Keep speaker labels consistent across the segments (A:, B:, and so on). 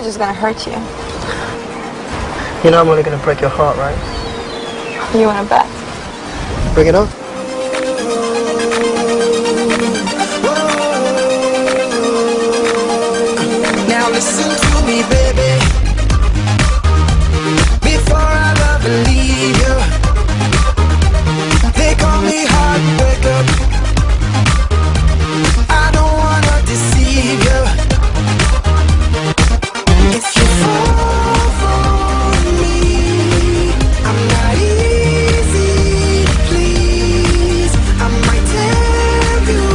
A: just gonna hurt you.
B: You know I'm only gonna break your heart, right?
A: You wanna bet?
B: Bring it on.
C: Now listen to me, baby. Before I love and leave you, they call me heartbreaker. I don't wanna deceive you. If you fall for me, I'm not easy to please. I might tear you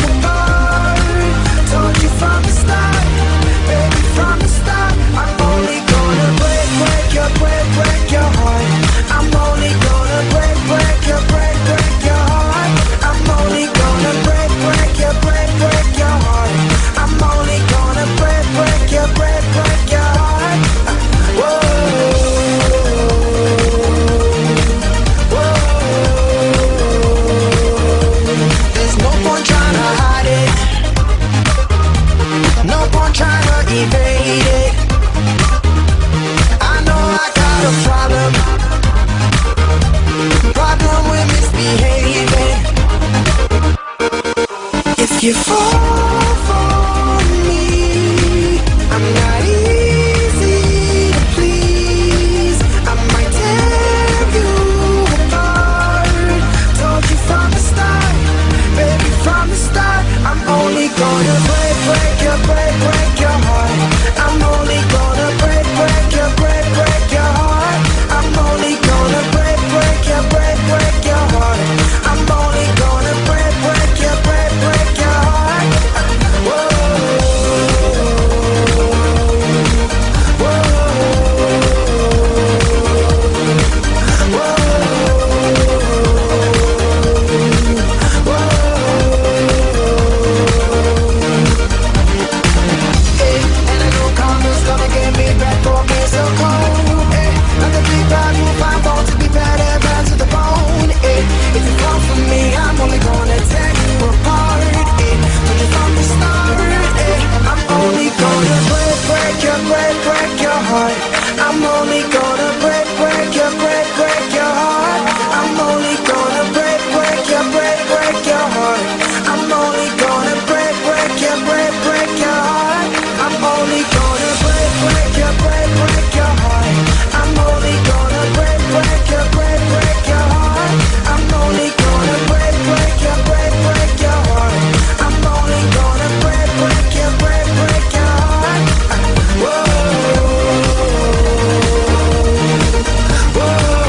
C: apart. Told you from the start, baby, from the start. I'm only gonna break your heart. I'm only gonna break your heart. I'm only gonna break your heart. I'm only gonna break your heart. Whoa, whoa. There's no point trying to hide it. No point trying to evade it. I know I got a problem with misbehaving. If you fall for me, I'm not easy to please. I might tear you apart. Told you from the start, baby, from the start. I'm only gonna break your heart. I'm only gonna break your heart. I'm only gonna break your heart. I'm only gonna break your heart. Whoa, whoa, hey, and I know karma's gonna get me back for being so cold. Hey, like a big bad wolf, I'm born to be bad and bad to the bone. Hey, if you come for me, I'm only gonna tear you apart. Hey, but if I'm the start, hey, I'm only gonna break your heart. I'm only gonna break your heart. I'm only gonna break your heart. I'm only gonna break your heart. I'm only gonna break your heart. I'm only gonna break your heart. I'm only gonna break your heart. I'm only gonna break your heart. Whoa, whoa.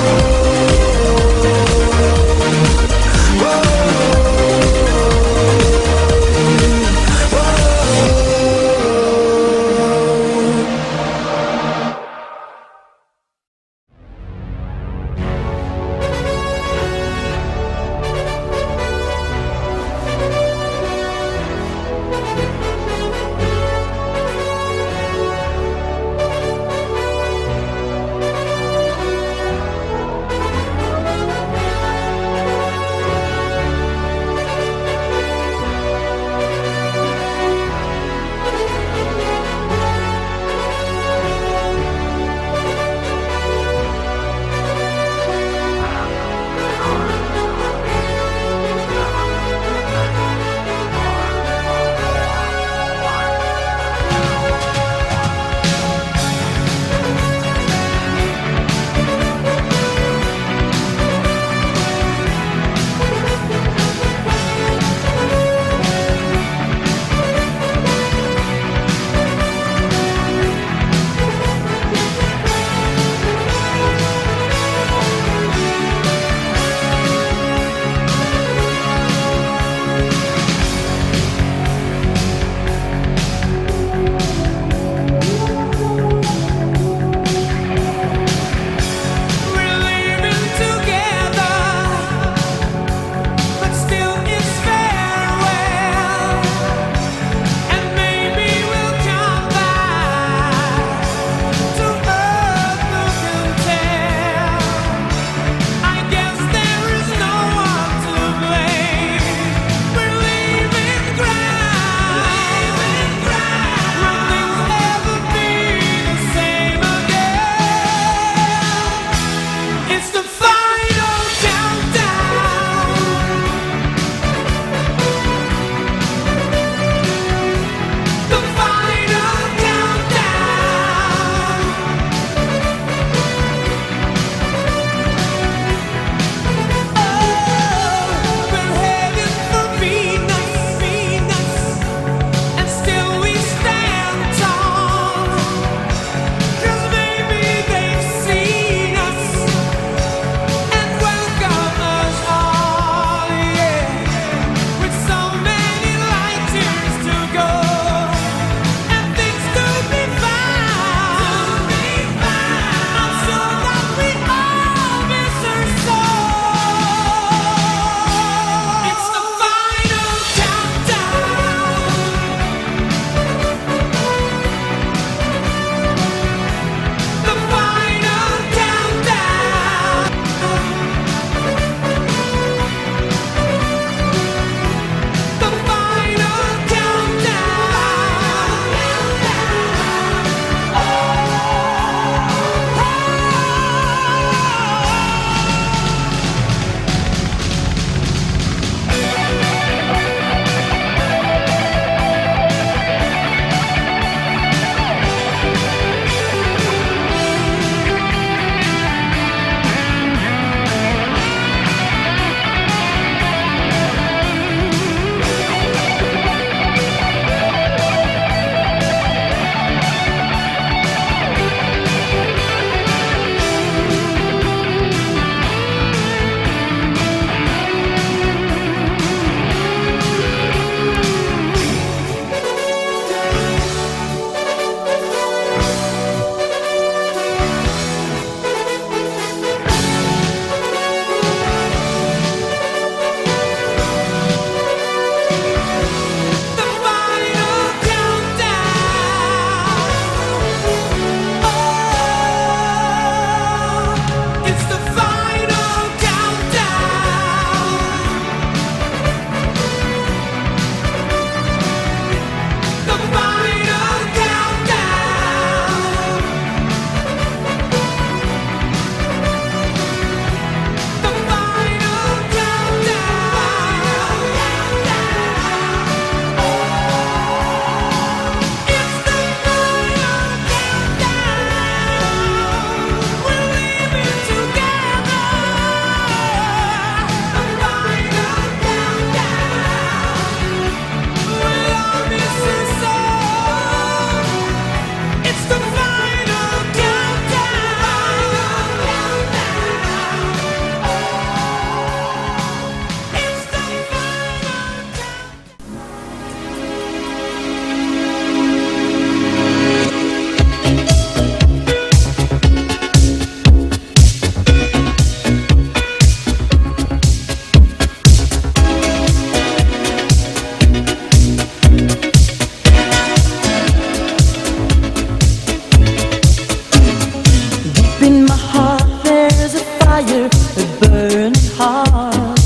D: heart.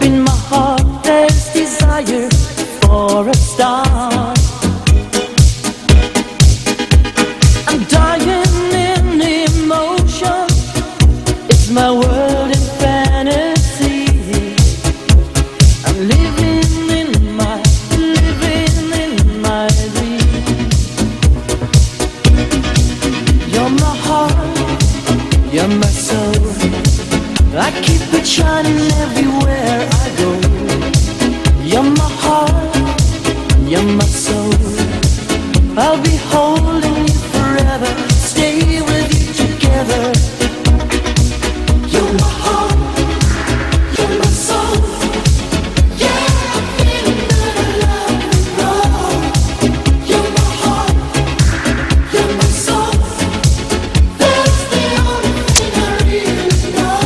D: In my heart there's desire for a star. I'm dying in emotion. It's my world in fantasy. I'm living in my dream. You're my heart, you're my soul. I keep it shining everywhere I go. You're my heart, you're my soul. I'll be holding you forever, stay with you together. You're my heart, you're my soul. Yeah, I'm feeling that I love and roll. You're my heart, you're my soul. That's the only thing I really know.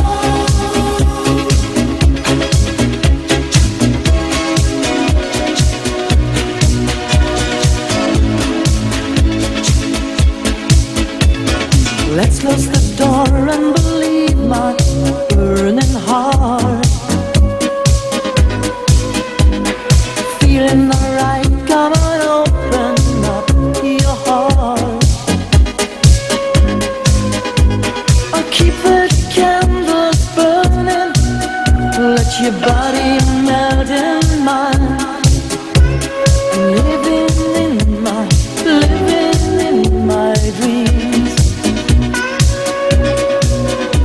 D: Let's close the door and believe my burning heart. Feeling alright, come on, open up your heart. I'll keep the candles burning, let your body melt in mine. Living in my dreams.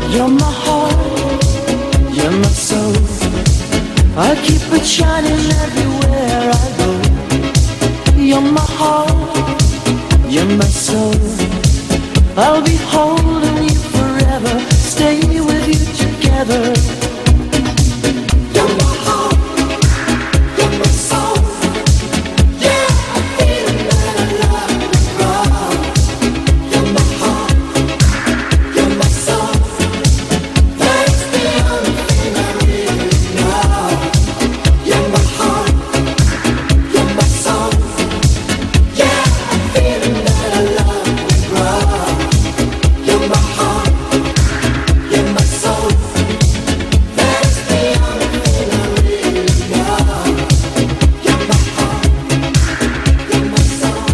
D: You're my heart, you're my soul. I'll keep it shining everywhere I go. You're my heart, you're my soul. I'll be holding you forever, stay with you together. You're my heart, you're my soul. Yeah, I'm feeling that I love and grow. You're my heart, you're my soul. That's the only thing I really know. You're my heart, you're my soul. Yeah, I'm feeling that I love and grow. You're my heart, you're my soul. That's the only thing I really know. You're my heart, you're my soul.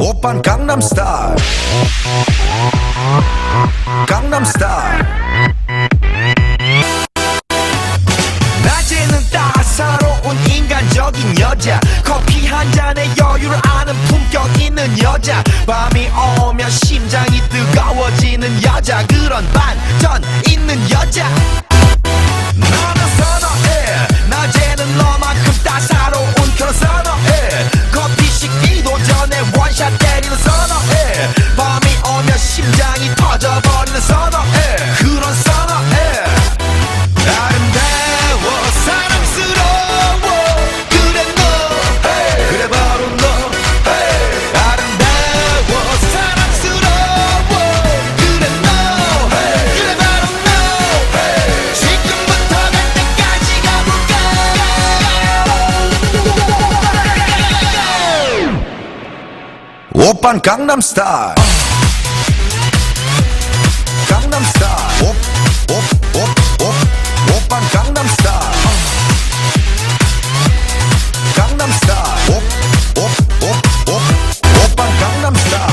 E: 오빤 강남스타일 강남스타일 낮에는 따사로운 인간적인 여자 커피 한 잔에 여유를 아는 품격 있는 있는 여자 밤이 오면 심장이 뜨거워지는 여자 그런 반전 있는 여자 너는 선어해 낮에는 너만큼 따사로운 그런 선어해 커피 식기도 전에 원샷 때리는 선어해 밤이 오면 심장이 터져버리는 선어해 그런 선어해 아름다워 사랑스러워 그래 너 그래 바로 너 아름다워 사랑스러워 그래 너 그래 바로 너 지금부터 갈 때까지 가볼까 오빤 강남스타일 강남스타일 오빤 강남스타일 강남스타일 오빤 강남스타일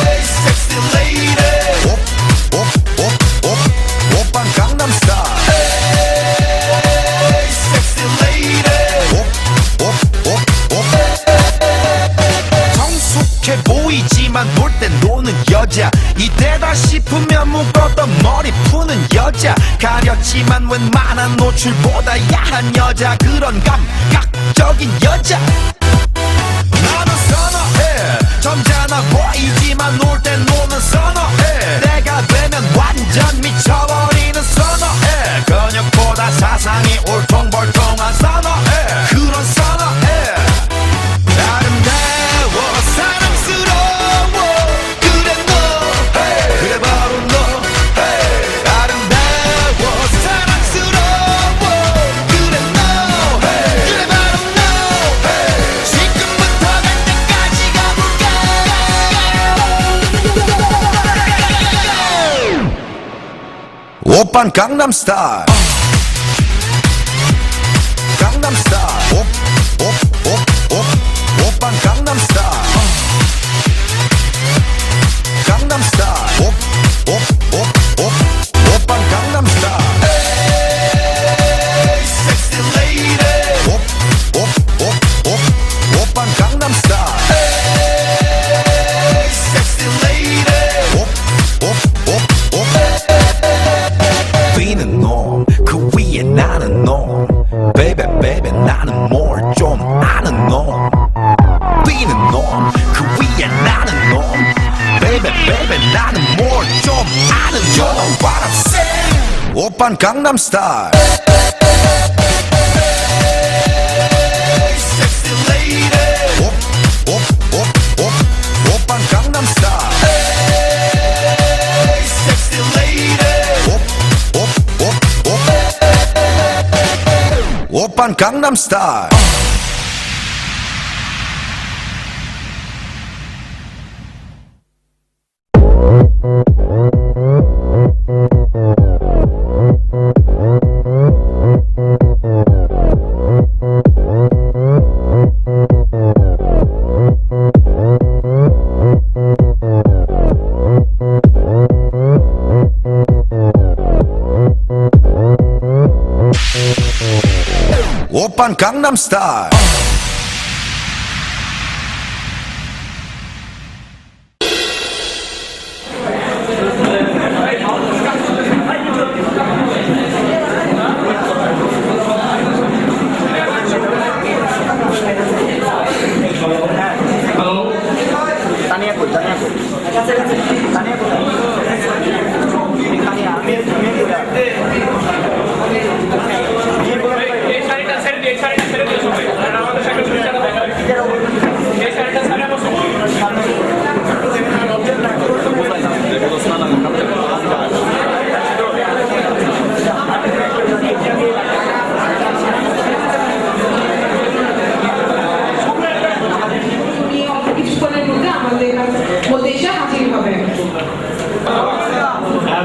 E: 에이 섹시 레이디 오빤 강남스타일 에이 섹시 레이디 성숙해 보이지만 놀 땐 노는 여자 이때다 싶으면 묶었던 머리 푸는 여자 가렸지만 웬만한 노출보다 야한 여자 그런 감각적인 여자 나는 선어해 점잖아 보이지만 놀 땐 노는 선어해 내가 되면 완전 미쳐버리는 선어해 근육보다 사상이 울퉁불퉁한 선어해 그런 선어해 아름다워 사랑스러워 그래 너 그래 바로 너 아름다워 사랑스러워 그래 너 그래 바로 너 지금부터 갈 때까지 가볼까 오빤 강남스타일 강남스타일 오빤 강남스타일 강남스타일 오빤 강남스타일 에이 섹시 레이디 오빤 강남스타일 에이 섹시 레이디 비는 놈그 위에 나는 놈 베이베 베이베 나는 뭘 좀 아는 놈 비는 놈 그 위에 나는 놈 베이베 베이베 나는 뭘 좀 아는 놈 You know what I'm saying 오빤 강남스타일 섹시 레이디 오빤 강남스타일 섹시 레이디 오빤 강남스타일 오빤 강남스타일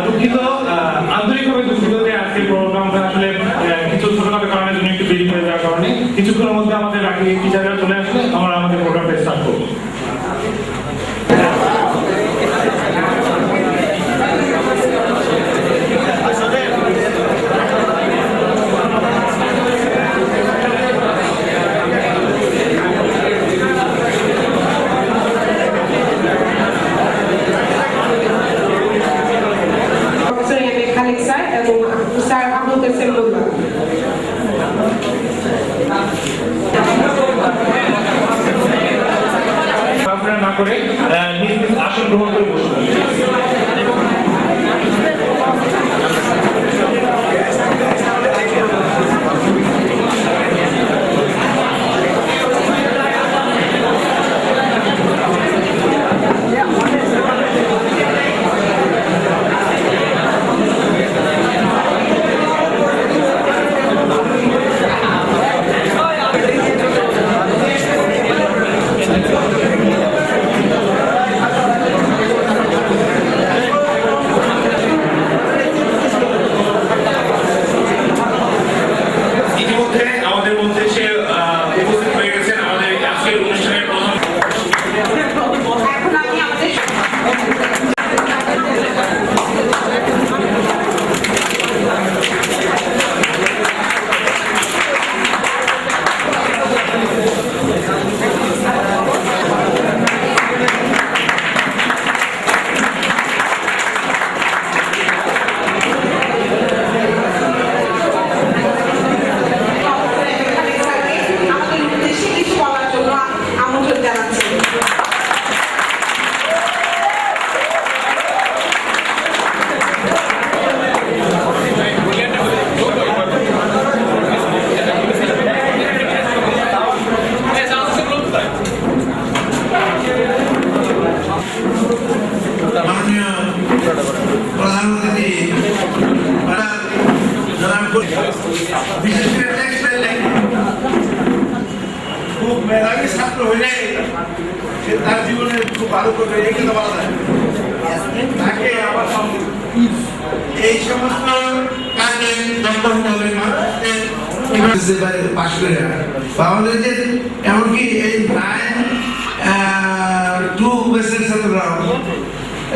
F: দুঃখিত আন্তরিকভাবে দুঃখিত যে আজকের প্রোগ্রামটা আসলে কিছু ছোটখাটো কারণের জন্য একটু দেরি হয়ে যাওয়ার কারণে কিছুক্ষণের মধ্যে আমাদের বাকি টিচাররা চলে আসলে আমরা আমাদের প্রোগ্রামটা স্টার্ট করবো। করে নিজ নিজ আসন গ্রহণ করে বসবেন।
G: খুব মেধাবী ছাত্র হইলে সে তার জীবনে খুব ভালো করবে এই কিন্তু বলা যায় তাকে আবার এই সমস্ত কাজে পাশ করে আমাদের যে এমনকি এই 9-2 বেসের ছাত্ররাও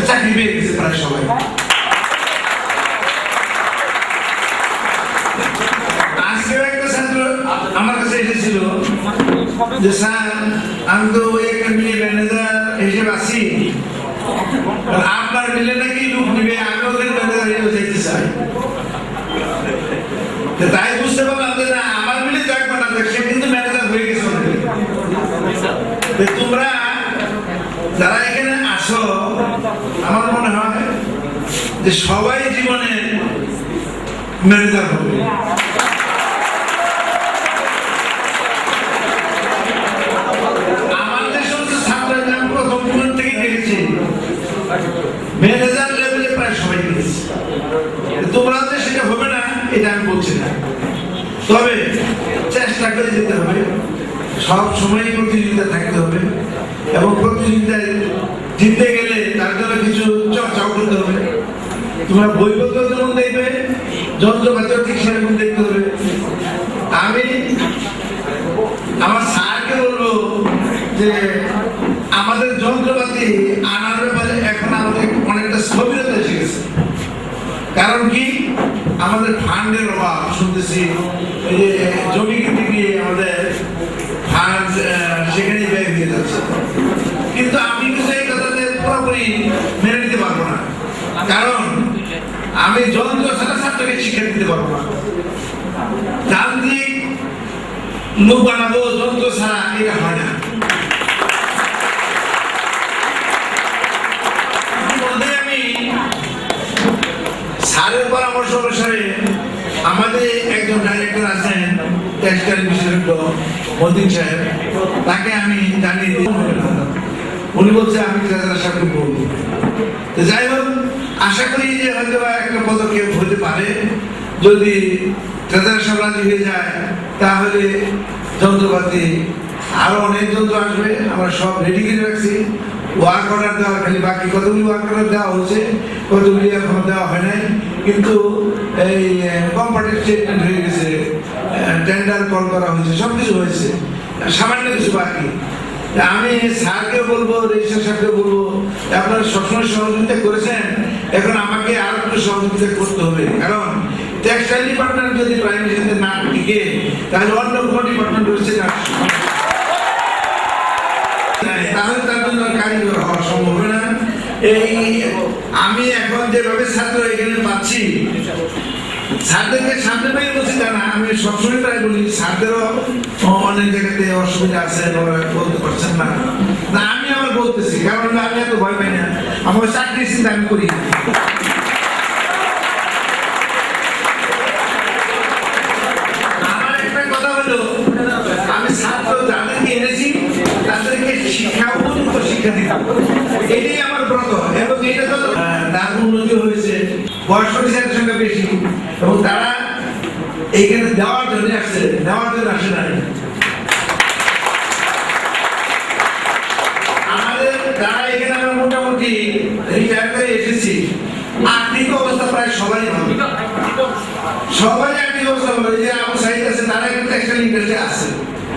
G: চাকরি পেয়ে গেছে প্রায় সবাই। আজকেও একটা ছাত্র আমার কাছে এসেছিল যে স্যার আমি তো ওই একটা মিলে ম্যানেজার হিসেবে আছি, আপনার মিলে নাকি লোক নিবে, আমি ওদের ম্যানেজার হিসেবে যেতে চাই। তাই বুঝতে পারলাম যে না আমার মিলে যাক বা না যাক সে কিন্তু ম্যানেজার হয়ে গেছে। তোমরা যারা এখানে আসো আমার মনে হয় যে সবাই জীবনে ম্যানেজার হবে। ম্যানেজার লেভেলে প্রায় সবাই গেছে, তোমরা যে সেটা হবে না এটা আমি বলছি না, তবে চেষ্টা করে যেতে হবে, সব সময় প্রতিযোগিতা থাকতে হবে এবং প্রতিযোগিতায় জিততে গেলে তার জন্য কিছু চর্চাও করতে হবে। তোমরা বইপত্র যেমন দেখবে, যন্ত্রপাতিও ঠিক সেরকম দেখতে হবে। আমি আমার স্যারকে বলবো যে আমাদের যন্ত্রপাতি আনার ব্যাপারে এখন আমাদের অনেকটা স্থবিরতা এসে গেছে। কারণ কি আমাদের ফান্ডের অভাব শুনতেছি, এই যে জমি কিনতে গিয়ে আমাদের ফান্ড সেখানে ব্যয় হয়ে যাচ্ছে। কিন্তু আমি কিন্তু এই কথাতে পুরোপুরি মেনে নিতে পারবো না, কারণ আমি যন্ত্র ছাড়া ছাত্রকে শিক্ষা দিতে পারবো না। যান্ত্রিক লোক বানাবো যন্ত্র ছাড়া এটা হয় না। স্যারের পরামর্শ অনুসারে আমাদের একজন ডাইরেক্টর আছেন টেক্সটাইল বিশেষজ্ঞ মতিন সাহেব, তাকে আমি জানিয়ে দিই। উনি বলছে আমি ট্রেজারার সাহেবকে বলবো। যাই হোক, আশা করি যে হয়তো একটা পদক্ষেপ হতে পারে। যদি ট্রেজারার সাহেব রাজি হয়ে যায় তাহলে যন্ত্রপাতি আরো অনেক যন্ত্র আসবে, আমরা সব রেডি করে রাখছি। ওয়ার্ক অর্ডার দেওয়া খালি বাকি, কতগুলি ওয়ার্ক অর্ডার দেওয়া হচ্ছে, কতগুলি এখনো দেওয়া হয় নাই, কিন্তু এই কম্পার্টেড স্টেটমেন্ট হয়ে গেছে, টেন্ডার কল করা হয়েছে, সব কিছু হয়েছে, সামান্য কিছু বাকি। আমি স্যারকে বলবো, রেজিস্ট্রার সাহেবকে বলবো, আপনারা সবসময় সহযোগিতা করেছেন, এখন আমাকে আরো একটু সহযোগিতা করতে হবে। কারণ টেক্সটাইল ডিপার্টমেন্ট যদি প্রাইমারি সাথে না টিকে তাহলে অন্য কোনো ডিপার্টমেন্ট রয়েছে না, তাহলে তার জন্য কারিগর হওয়া সম্ভব হবে না। এই আমি এখন যেভাবে ছাত্র এখানে পাচ্ছি স্যারদেরকে সামনে পেয়ে বলছি জানা, আমি সবসময় তাই বলি স্যারদেরও অনেক জায়গাতে অসুবিধা আছে, ওরা বলতে পারছেন না। না আমি আবার বলতেছি, কারণ আমি এত ভয় পাই না, আমার চাকরি চিন্তা আমি করি। আমার একটা কথা হলো, আমি ছাত্র যাদেরকে এনেছি তাদেরকে শিক্ষা উপযুক্ত শিক্ষা দিতে, এটাই আমার ব্রত। এবং এটা তো দারুণ উন্নতি হয়েছে, বয়স্ক টিচারের সংখ্যা বেশি, এবং তারা এইখানে দেওয়ার জন্য আসছে, নেওয়ার জন্য আসে না। আমাদের যারা এখানে আমরা মোটামুটি রিটায়ার করে এসেছি, আর্থিক অবস্থা প্রায় সবাই ভালো, সবাই আর্থিক অবস্থা ভালো। যে আমার সাইড আছে তারা কিন্তু টেক্সটাইল ইন্ডাস্ট্রি আছে,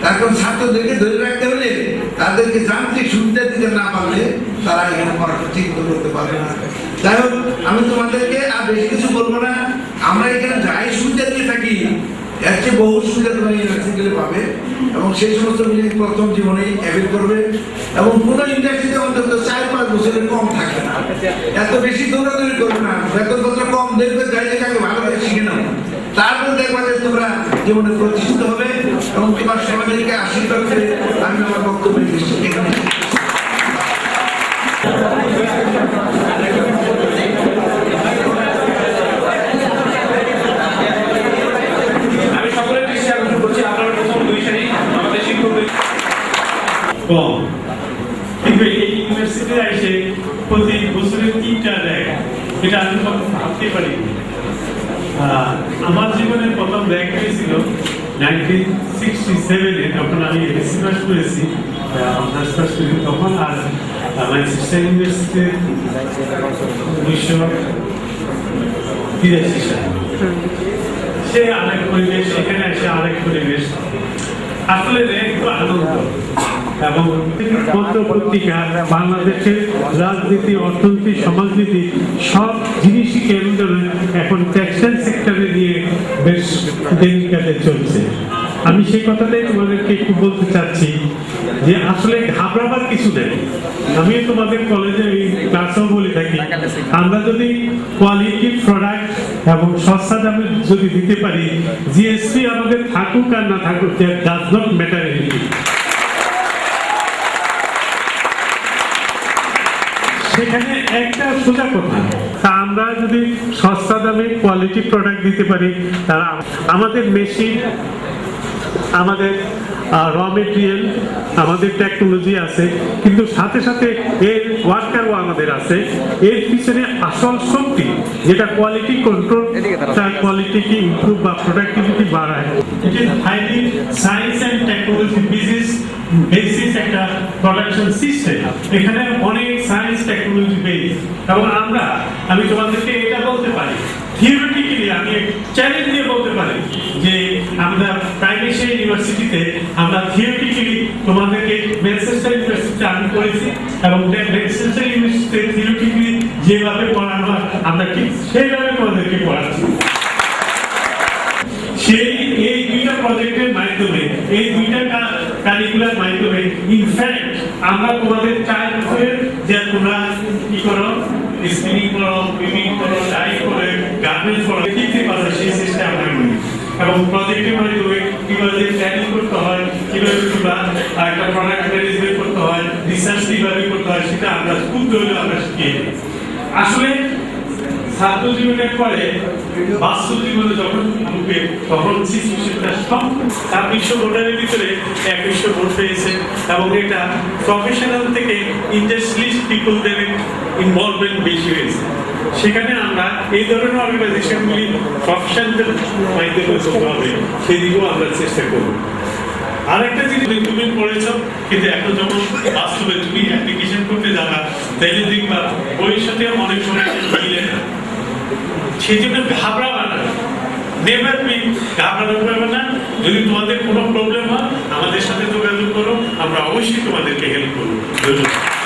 G: তার কারণ ছাত্রদেরকে ধরে রাখতে হলে তাদেরকে যান্ত্রিক সুবিধা দিতে না পারলে তারা এখানে পড়াশোনা ঠিক করতে পারবে না। যাই হোক, আমি তোমাদেরকে আর বেশি কিছু বলবো না। আমরা এখানে যাই সুবিধা দিয়ে থাকি এর চেয়ে বহু সুবিধা তোমরা ইউনিভার্সিটিতে পাবে, এবং সেই সমস্ত জিনিস প্রথম জীবনেই অ্যাভেল করবে। এবং কোনো ইন্ডাস্ট্রিতে অন্তত 4-5 বছরের কম থাকবে না, এত বেশি দৌড়াদৌড়ি করবে না, বেতনপত্র কম দেখবে, গাড়িটাকে ভালো করে শিখে নাও, তারপর দেখবা যে তোমরা জীবনে প্রতিষ্ঠিত হবে। এবং তোমার সমাজকে আশীর্বাদ করে আমি আমার বক্তব্য এখানে
F: আমি সকলের দৃষ্টি আকর্ষণ করছি, আপনারা প্রথম 2 সারি আমাদের শিক্ষকদের কম, কিন্তু এই ইউনিভার্সিটিতে এসে প্রতি বছরে 3টা র্যাঙ্ক, এটা আমি ভাবতে পারি। আমার জীবনের প্রথম র্যাঙ্ক হয়েছিল 1967-এ, তখন আমি এমএসসি পাস করেছি, অনার্স পাস করি তখন। আর ম্যানচেস্টার ইউনিভার্সিটিতে 1983 সালে, সে আরেক পরিবেশ, এখানে এসে আরেক পরিবেশ। আসলে র্যাঙ্ক তো আনন্দ, এবং পত্র পত্রিকা, বাংলাদেশের রাজনীতি, অর্থনীতি, সমাজনীতি সব জিনিসই কেন্দ্র এখন টেক্সটাইল সেক্টরে নিয়ে বেশ দিনকালে চলছে। আমি সেই কথাটাই তোমাদেরকে একটু বলতে চাচ্ছি যে আসলে ঘাবড়াবার কিছু নেই। আমি তোমাদের কলেজে এই ক্লাসেও বলে থাকি, আমরা যদি কোয়ালিটি প্রোডাক্ট এবং সস্তা দামে যদি দিতে পারি, জিএসপি আমাদের থাকুক আর না থাকুক, ডাজ নট ম্যাটার এনিথিং। সেখানে একটা সোজা কথা, আমরা যদি সস্তা দামে কোয়ালিটি প্রোডাক্ট দিতে পারি, তারা আমাদের মেশিন, আমাদের র মেটেরিয়াল, আমাদের টেকনোলজি আছে, কিন্তু সাথে সাথে এর ওয়ার্কারও আমাদের আছে। এর পিছনে আসল শক্তি যেটা কোয়ালিটি কন্ট্রোল, তার কোয়ালিটিকে ইমপ্রুভ বা প্রোডাক্টিভিটি বাড়ায়। It is highly science and technology basis একটা প্রোডাকশন সিস্টেম। এখানে অনেক সায়েন্স টেকনোলজি বেস, এবং আমি তোমাদেরকে এটা বলতে পারি, থিওরিটিক্যালি আমি চ্যালেঞ্জ দিয়ে বলতে পারি যে আমরা প্রাইমেশিয়া ইউনিভার্সিটিতে আমরা থিওরিটিক্যালি তোমাদেরকে ম্যানচেস্টার ইউনিভার্সিটিতে আমি করেছি, এবং ম্যানচেস্টার ইউনিভার্সিটিতে থিওরিটিক্যালি যেভাবে পড়ানো হয় আমরা ঠিক সেইভাবে তোমাদেরকে পড়াচ্ছি। এই 2টা প্রজেক্টের মাধ্যমে, এই 2টা কারিকুলার মাধ্যমে ইনফ্যাক্ট আমরা তোমাদের 4 বছরের যে তোমরা কি করো, স্পিনিং করো, উইভিং করো, ডাই করে, গার্মেন্টস করো, শিখতে পারো, সেই সিস্টেম আমরা করি। এবং প্রজেক্টের মাধ্যমে কিভাবে প্ল্যানিং করতে হয়, কিভাবে একটা প্রোডাক্ট ম্যানেজমেন্ট করতে হয়, রিসার্চ কিভাবে করতে হয়, সেটা আমরা খুব ধরে আমরা শিখিয়ে দিই। আসলে ছাত্র জীবনের পরে বাস্তব জীবনে যখন ঢুকে, তখন সিচুয়েশনটা সব 2600 ভোটারের ভিতরে 2100 ভোট পেয়েছে, এবং এটা প্রফেশনাল থেকে ইন্ডাস্ট্রিয়ালিস্ট পিপলদের ইনভলভমেন্ট বেশি হয়েছে। সেখানে আমরা এই ধরনের অর্গানাইজেশনগুলি প্রফেশনালদের মাধ্যমে করতে হবে, সেদিকেও আমরা চেষ্টা করব। আরেকটা জিনিস, তুমি পড়েছ কিন্তু এখন যখন বাস্তবে তুমি অ্যাপ্লিকেশন করতে যাবা, তাইলে দেখবা বইয়ের সাথে অনেক সময় মিলে না। সেই জন্য ঘাবড়াবা না, নেভার বি ঘাবড়াবে না। যদি তোমাদের কোনো প্রবলেম হয় আমাদের সাথে যোগাযোগ করো, আমরা অবশ্যই তোমাদেরকে হেল্প করবো। ধন্যবাদ।